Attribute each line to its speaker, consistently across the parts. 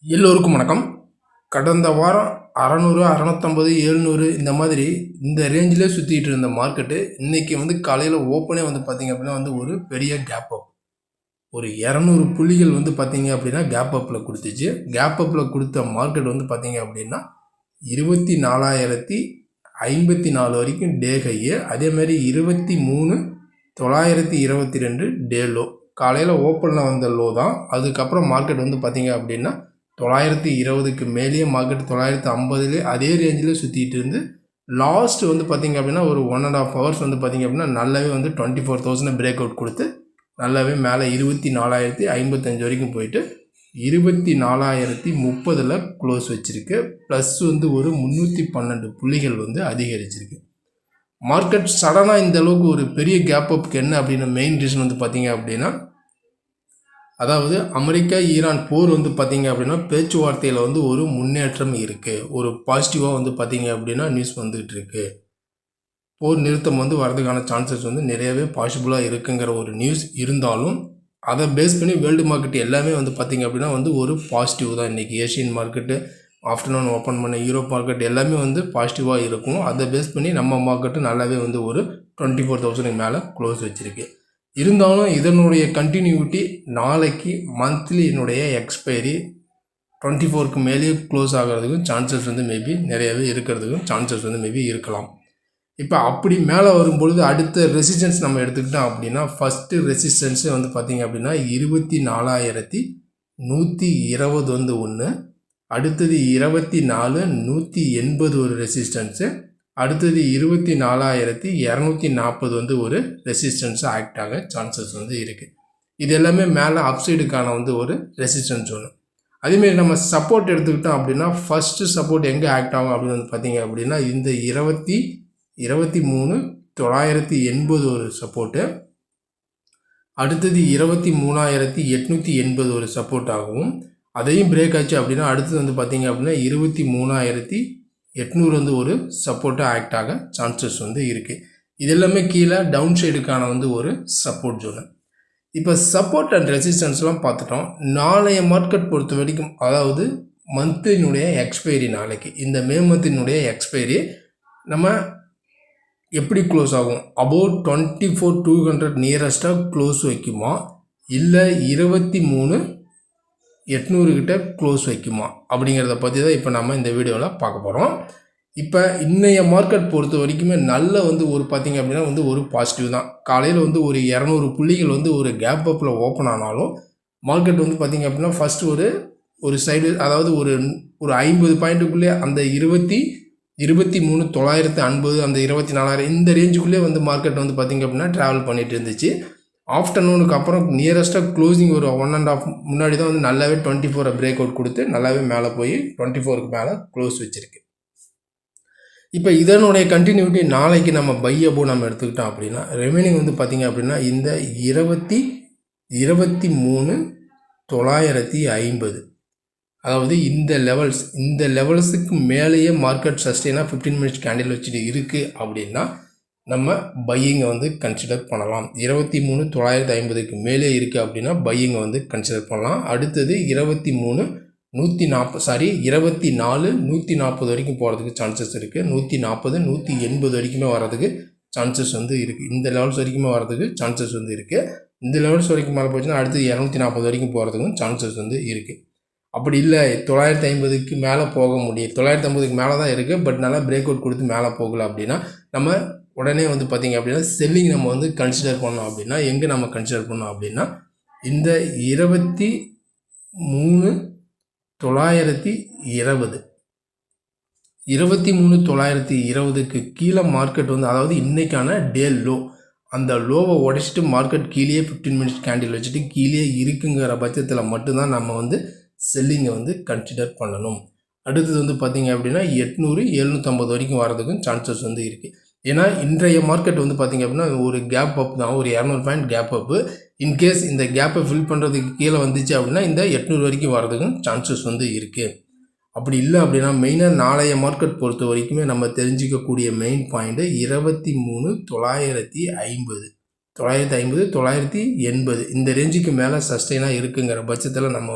Speaker 1: எல்லோருக்கும் வணக்கம். கடந்த வாரம் 600, 650, 700 இந்த மாதிரி இந்த ரேஞ்சிலே சுற்றிட்டு இருந்த மார்க்கெட்டு இன்றைக்கி காலையில் ஓப்பனே பார்த்திங்க அப்படின்னா ஒரு பெரிய கேப் அப், ஒரு 200 புள்ளிகள் பார்த்திங்க அப்படின்னா கேப் அப்பில் கொடுத்துச்சு. கேப் அப்பில் கொடுத்த மார்க்கெட் பார்த்திங்க அப்படின்னா 24,054 வரைக்கும் டே ஹையு, அதேமாதிரி 23,922 டே லோ. காலையில் ஓப்பனில் வந்த லோ தான். அதுக்கப்புறம் மார்க்கெட் பார்த்திங்க அப்படின்னா 920க்கு மேலேயே மார்க்கெட் 950 அதே ரேஞ்சில் சுற்றிட்டு இருந்து லாஸ்ட் பார்த்திங்க அப்படின்னா ஒரு 1.5 ஹவர்ஸ் பார்த்திங்க அப்படின்னா நல்லாவே 24,000 பிரேக் அவுட் கொடுத்து நல்லாவே மேலே 24,055 வரைக்கும் போயிட்டு 24,030 க்ளோஸ் வச்சுருக்கு. ப்ளஸ் ஒரு 312 புள்ளிகள் அதிகரிச்சிருக்கு. மார்க்கெட் சடனாக இந்த அளவுக்கு ஒரு பெரிய கேப் அப்புக்கு என்ன அப்படின்னு மெயின் ரீசன் பார்த்திங்க அப்படின்னா, அதாவது அமெரிக்கா ஈரான் போர் பார்த்திங்க அப்படின்னா பேச்சுவார்த்தையில் ஒரு முன்னேற்றம் இருக்குது. ஒரு பாசிட்டிவாக பார்த்திங்க அப்படின்னா நியூஸ் வந்துகிட்டு இருக்குது. போர் நிறுத்தம் வரதுக்கான சான்சஸ் நிறையவே பாசிபிளாக இருக்குங்கிற ஒரு நியூஸ் இருந்தாலும் அதை பேஸ் பண்ணி வேர்ல்டு மார்க்கெட் எல்லாமே பார்த்திங்க அப்படின்னா ஒரு பாசிட்டிவ் தான். இன்றைக்கி ஏஷியன் மார்க்கெட்டு ஆஃப்டர்நூன் ஓப்பன் பண்ண யூரோப் மார்க்கெட் எல்லாமே பாசிட்டிவாக இருக்கும். அதை பேஸ் பண்ணி நம்ம மார்க்கெட்டு நல்லாவே ஒரு 24,000 மேலே க்ளோஸ் வச்சுருக்கு. இருந்தாலும் இதனுடைய கண்டினியூட்டி நாளைக்கு மந்த்லியினுடைய எக்ஸ்பைரி 24க்கு மேலேயே க்ளோஸ் ஆகிறதுக்கும் சான்சஸ் மேபி நிறையவே இருக்கிறதுக்கும் சான்சஸ் மேபி இருக்கலாம். இப்போ அப்படி மேலே வரும்பொழுது அடுத்த ரெசிஸ்டன்ஸ் நம்ம எடுத்துக்கிட்டோம் அப்படின்னா ஃபஸ்ட்டு ரெசிஸ்டன்ஸு பார்த்திங்க அப்படின்னா 24,120 ஒன்று, அடுத்தது 24,180 ஒரு ரெசிஸ்டன்ஸு, அடுத்தது 24,240 ஒரு ரெசிஸ்டன்ஸ் ஆக்ட் ஆக சான்சஸ் இருக்குது. இது எல்லாமே மேலே அப்சைடுக்கான ஒரு ரெசிஸ்டன்ஸ் ஒன்று. அதேமாரி நம்ம சப்போர்ட் எடுத்துக்கிட்டோம் அப்படின்னா ஃபஸ்ட்டு சப்போர்ட் எங்கே ஆக்ட் ஆகும் அப்படின்னு பார்த்திங்க அப்படின்னா இந்த 23,980 ஒரு சப்போர்ட்டு, அடுத்தது 23,880 ஒரு சப்போர்ட் ஆகும். அதையும் பிரேக் ஆச்சு அப்படின்னா அடுத்தது பார்த்திங்க அப்படின்னா 23,800 ஒரு சப்போர்ட்டாக ஆக்ட் ஆக சான்சஸ் இருக்குது. இது எல்லாமே கீழே டவுன் சைடுக்கான ஒரு சப்போர்ட் ஜோனு. இப்போ சப்போர்ட் அண்ட் ரெசிஸ்டன்ஸ்லாம் பார்த்துட்டோம். நாளைய மார்க்கெட் பொறுத்த வரைக்கும், அதாவது மந்தினுடைய எக்ஸ்பைரி நாளைக்கு, இந்த மே மந்தினுடைய எக்ஸ்பைரி நம்ம எப்படி க்ளோஸ் ஆகும், அபவுட் 24,200 நியரஸ்ட்டாக க்ளோஸ் வைக்குமா இல்லை 23,800 கிட்ட க்ளோஸ் வைக்குமா அப்படிங்கிறத பற்றி தான் இப்போ நம்ம இந்த வீடியோவில் பார்க்க போகிறோம். இப்போ இன்றைய மார்க்கெட் பொறுத்த வரைக்குமே நல்ல ஒரு பார்த்திங்க அப்படின்னா ஒரு பாசிட்டிவ் தான். காலையில் ஒரு 200 புள்ளிகள் ஒரு கேப் அப்பில் ஓப்பன் ஆனாலும் மார்க்கெட் பார்த்திங்க அப்படின்னா ஃபஸ்ட்டு ஒரு சைடு, அதாவது ஒரு 50 பாயிண்ட்டுக்குள்ளே அந்த 23,950 அந்த 24,000 இந்த ரேஞ்சுக்குள்ளே மார்க்கெட் பார்த்திங்க அப்படின்னா ட்ராவல் பண்ணிகிட்டு இருந்துச்சு. ஆஃப்டர்நூனுக்கு அப்புறம் நியரஸ்ட்டாக க்ளோசிங் ஒரு 1.5 முன்னாடி தான் நல்லாவே 24 பிரேக் அவுட் கொடுத்து நல்லாவே மேலே போய் 24க்கு மேலே க்ளோஸ் வச்சுருக்கு. இப்போ இதனுடைய கண்டினியூட்டி நாளைக்கு நம்ம பை அபோ நம்ம எடுத்துக்கிட்டோம் அப்படின்னா ரிமைனிங் பார்த்திங்க அப்படின்னா இந்த 23,950, அதாவது இந்த லெவல்ஸுக்கு மேலேயே மார்க்கெட் சஸ்டெயினாக 15 மினிட்ஸ் கேண்டில் வச்சுட்டு இருக்குது அப்படின்னா நம்ம பையிங்கை கன்சிடர் பண்ணலாம். 23,950க்கு மேலே இருக்குது அப்படின்னா பையிங்கை கன்சிடர் பண்ணலாம். அடுத்தது 24,140 வரைக்கும் போகிறதுக்கு சான்சஸ் இருக்குது. 140, 180 வரைக்குமே வர்றதுக்கு சான்சஸ் இருக்குது. இந்த லெவல்ஸ் வரைக்குமே வர்றதுக்கு சான்சஸ் இருக்குது. இந்த லெவல்ஸ் வரைக்கும் மேலே போச்சுன்னா அடுத்து 240 வரைக்கும் போகிறதுக்கும் சான்சஸ் இருக்குது. அப்படி இல்லை 950க்கு மேலே போக முடியும், 950க்கு மேலே தான் இருக்குது, பட் நல்லா பிரேக் அவுட் கொடுத்து மேலே போகலை அப்படின்னா நம்ம உடனே பார்த்திங்க அப்படின்னா செல்லிங் நம்ம கன்சிடர் பண்ணோம் அப்படின்னா எங்கே நம்ம கன்சிடர் பண்ணோம் அப்படின்னா இந்த 23,920க்கு கீழே மார்க்கெட் அதாவது இன்றைக்கான டே லோ, அந்த லோவை உடைச்சிட்டு மார்க்கெட் கீழே 15 மினிட்ஸ் கேண்டில் வச்சுட்டு கீழே இருக்குங்கிற பட்சத்தில் மட்டும்தான் நம்ம செல்லிங்கை கன்சிடர் பண்ணணும். அடுத்தது பார்த்திங்க அப்படின்னா 800, 750 வரைக்கும் வரதுக்கும் சான்சஸ் இருக்குது. ஏன்னா இன்றைய மார்க்கெட் பார்த்திங்க அப்படின்னா ஒரு கேப் அப் தான், ஒரு 200 பாயிண்ட் கேப் அப்பு. இன்கேஸ் இந்த கேப்பை ஃபில் பண்ணுறதுக்கு கீழே வந்துச்சு அப்படின்னா இந்த 800 வரைக்கும் வரதுக்கும் சான்சஸ் இருக்குது. அப்படி இல்லை அப்படின்னா மெயினாக நாளைய மார்க்கெட் பொறுத்த வரைக்குமே நம்ம தெரிஞ்சிக்கக்கூடிய மெயின் பாயிண்ட்டு 23,950, 950, 980 இந்த ரேஞ்சுக்கு மேலே சஸ்டெயினாக இருக்குங்கிற பட்சத்தில் நம்ம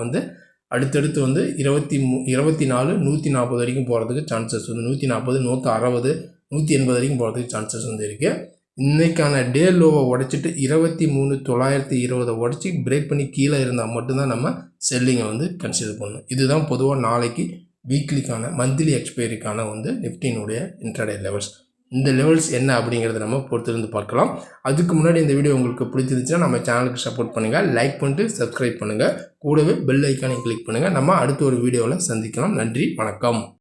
Speaker 1: அடுத்தடுத்து வந்து 24 140 வரைக்கும் போகிறதுக்கு சான்சஸ் வந்து 140 160 180 வரைக்கும் போகிறதுக்கு சான்சஸ் வந்து இருக்குது. இன்றைக்கான டே லோவை உடைச்சிட்டு 23,920 உடச்சி பிரேக் பண்ணி கீழே இருந்தால் மட்டும்தான் நம்ம செல்லிங்கை வந்து கன்சிடர் பண்ணணும். இதுதான் பொதுவாக நாளைக்கு வீக்லிக்கான மந்த்லி எக்ஸ்பைரிக்கான வந்து நிஃப்டியினுடைய இன்ட்ராடே லெவல்ஸ். இந்த லெவல்ஸ் என்ன அப்படிங்கிறத நம்ம பொறுத்திருந்து பார்க்கலாம். அதுக்கு முன்னாடி இந்த வீடியோ உங்களுக்கு பிடிச்சிருந்துச்சுன்னா நம்ம சேனலுக்கு சப்போர்ட் பண்ணுங்கள், லைக் பண்ணிட்டு சப்ஸ்கிரைப் பண்ணுங்கள், கூடவே பெல் ஐக்கானை கிளிக் பண்ணுங்கள். நம்ம அடுத்த ஒரு வீடியோவில் சந்திக்கலாம். நன்றி, வணக்கம்.